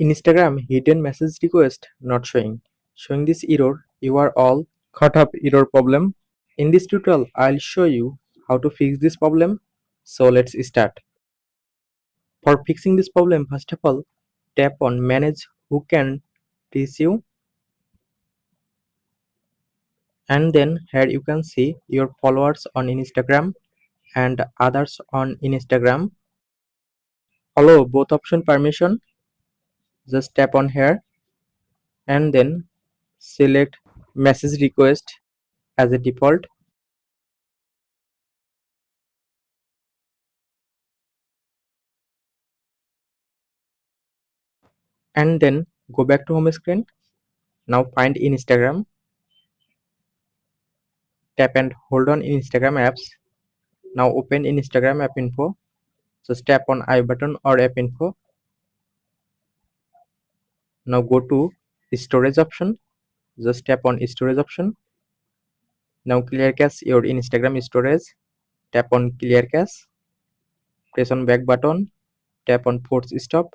Instagram hidden message request not showing. Showing this error, you are all caught up error problem. In this tutorial, I'll show you how to fix this problem. So let's start. For fixing this problem, first of all, tap on manage who can reach you, and then here you can see your followers on Instagram and others on Instagram. Allow both option permission. Just tap on here and then select message request as a default, and then go back to home screen. Now find Instagram, tap and hold on Instagram apps. Now open Instagram app info. Just tap on I button or app info. Now go to storage option. Just tap on storage option. Now clear cache your Instagram storage. Tap on clear cache. Press on back button. Tap on force stop.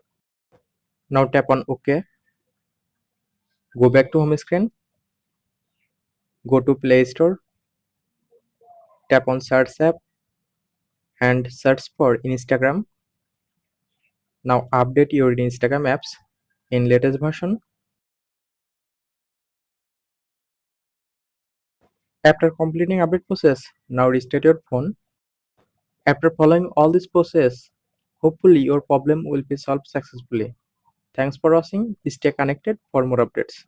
Now tap on OK. Go back to home screen. Go to Play Store. Tap on search app and search for Instagram. Now update your Instagram apps in latest version. After completing update process, now restart your phone. After following all this process, hopefully your problem will be solved successfully. Thanks for watching. Stay connected for more updates.